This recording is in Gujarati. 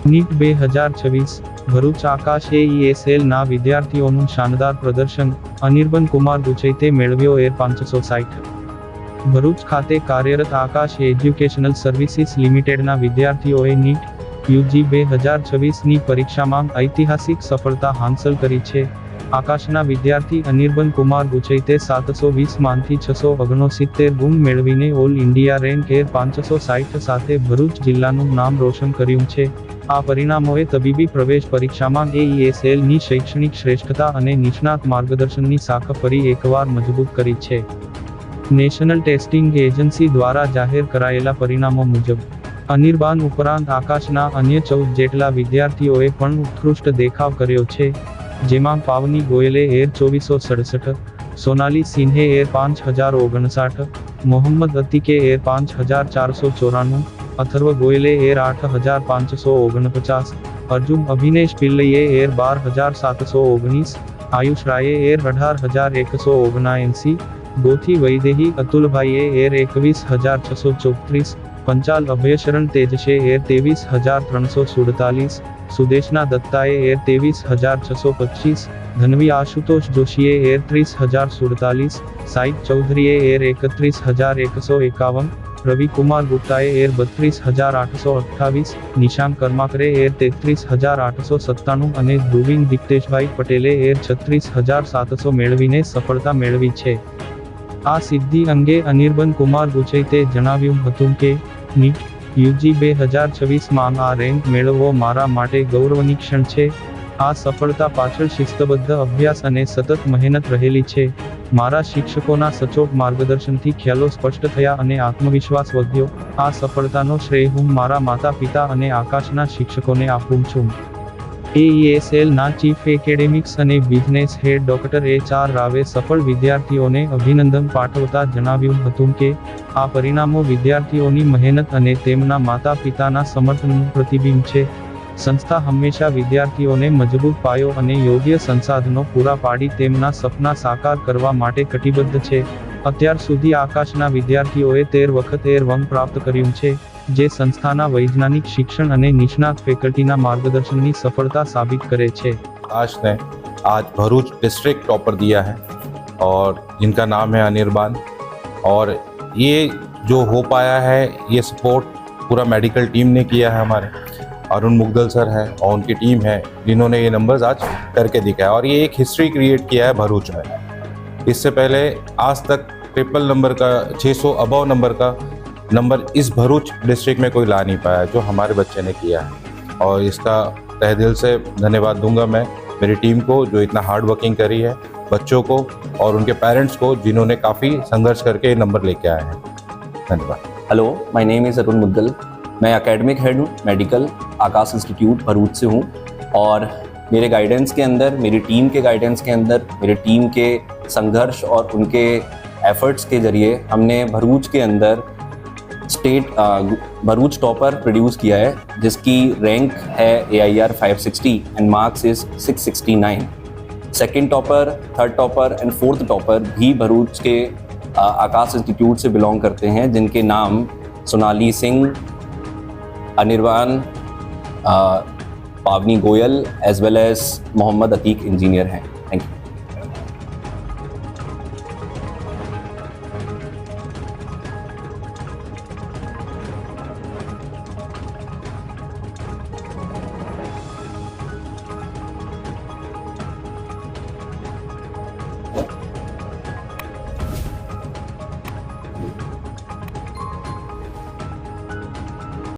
નીટ 2026 ભરૂચ આકાશ એઈએસએલ ના વિદ્યાર્થીઓનું શાનદાર પ્રદર્શન, અનિર્બન કુમાર ગુચૈતે મેળવ્યો એર 560। ભરૂચ ખાતે કાર્યરત આકાશ એજ્યુકેશનલ સર્વિસીસ લિમિટેડના વિદ્યાર્થીઓએ નીટ યુજી 2026ની પરીક્ષામાં ઐતિહાસિક સફળતા હાંસલ કરી છે। આકાશના વિદ્યાર્થી અનિર્બન કુમાર ગુચૈતે 720માંથી 669 ગુણ મેળવીને ઓલ ઇન્ડિયા રેન્ક એર 560 સાથે ભરૂચ જિલ્લાનું નામ રોશન કર્યું છે। આ પરિણામોએ તબીબી પ્રવેશ પરીક્ષામાં એઈએસએલની શૈક્ષણિક શ્રેષ્ઠતા અને નિષ્ણાત માર્ગદર્શનની સાખ ફરી એકવાર મજબૂત કરી છે। નેશનલ ટેસ્ટિંગ એજન્સી દ્વારા જાહેર કરાયેલા પરિણામો મુજબ અનિર્બાન ઉપરાંત આકાશના અન્ય 14 જેટલા વિદ્યાર્થીઓએ પણ ઉત્કૃષ્ટ દેખાવ કર્યો છે, જેમાં પાવની ગોયલે એર 2467, સોનાલી સિન્હે એર 5059, મોહમ્મદ અતીકે એર 5494, અથર્વ ગોયલે એર 8549, અર્જુન અભિનેશ પિલ્લઈએ એર 12719, આયુષ રાયે એર 18179, ગોથી વૈદેહી અતુલભાઈએ એર 21634, પંચાલ અભયશરણ તેજશે એર 23347, સુદેશના દત્તાએ એર 23625, ધનવી આશુતોષ જોશીએ એર 30047, સાઈદ ચૌધરીએ એર 31151, રવિ કુમાર ગુપ્તાએ એર 32828, નિશાંક કર્માકરે એર 33897 અને ધ્રુવિન દિપ્તેશભાઈ પટેલે એર 36700 મેળવીને સફળતા મેળવી છે। આ સિદ્ધિ અંગે અનિર્બન કુમાર ગુચૈતે જણાવ્યું હતું કે, નીટ યુજી 2026માં આ રેન્ક મેળવવો મારા માટે ગૌરવની ક્ષણ છે। આ સફળતા પાછળ શિસ્તબદ્ધ અભ્યાસ અને સતત મહેનત રહેલી છે। મારા શિક્ષકોના સચોટ માર્ગદર્શનથી ખ્યાલો સ્પષ્ટ થયા અને આત્મવિશ્વાસ વધ્યો। આ સફળતાનો શ્રેય હું મારા માતા પિતા અને આકાશના શિક્ષકોને આપું છું। એઈએસએલ ના ચીફ એકેડેમિક્સ અને બિઝનેસ હેડ ડોક્ટર HR રાવે સફળ વિદ્યાર્થીઓને અભિનંદન પાઠવતા જણાવ્યું હતું કે, આ પરિણામો વિદ્યાર્થીઓની મહેનત અને તેમના માતા પિતાના સમર્થનનું પ્રતિબિંબ છે। સંસ્થા હંમેશા વિદ્યાર્થીઓને મજબૂત પાયો અને યોગ્ય સંસાધનો પૂરા પાડી તેમના સપના સાકાર કરવા માટે કટિબદ્ધ છે। અત્યાર સુધી આકાશના વિદ્યાર્થીઓએ 13 વખત એર 1 પ્રાપ્ત કર્યું છે, જે સંસ્થાના વૈજ્ઞાનિક શિક્ષણ અને નિષ્ણાત ફેકલ્ટીના માર્गदर्शनની सफलता साबित करे छे। आकाश ने आज भरूच डिस्ट्रिक्ट टॉपर दिया है और जिनका नाम है अनिर्बान, और ये जो हो पाया है ये सपोर्ट पूरा मेडिकल टीम ने किया है। हमारे अरुण मुगदल सर है और उनकी टीम है जिन्होंने ये नंबर्स आज करके दिखाया और ये एक हिस्ट्री क्रिएट किया है भरूच में। इससे पहले आज तक ट्रिपल नंबर का 600 अबव नंबर का नंबर इस भरूच डिस्ट्रिक्ट में कोई ला नहीं पाया, जो हमारे बच्चे ने किया है। और इसका तहे दिल से धन्यवाद दूंगा मैं मेरी टीम को, जो इतना हार्ड वर्किंग करी है, बच्चों को और उनके पेरेंट्स को, जिन्होंने काफ़ी संघर्ष करके ये नंबर लेके आए हैं। धन्यवाद। Hello, my name is Arun Mudgal. मैं एकेडमिक हेड हूँ मेडिकल आकाश इंस्टीट्यूट भरूच से हूँ, और मेरे गाइडेंस के अंदर, मेरी टीम के गाइडेंस के अंदर, मेरे टीम के संघर्ष और उनके एफर्ट्स के जरिए हमने भरूच के अंदर भरूच टॉपर प्रोड्यूस किया है, जिसकी रैंक है AIR 560 and marks is 669। Second topper, third topper and fourth topper भी भरूच के आकाश इंस्टीट्यूट से बिलोंग करते हैं, जिनके नाम Sonali Singh, Anirban, Pavani Goyal as well as Mohammad Atiq engineer हैं। Thank you.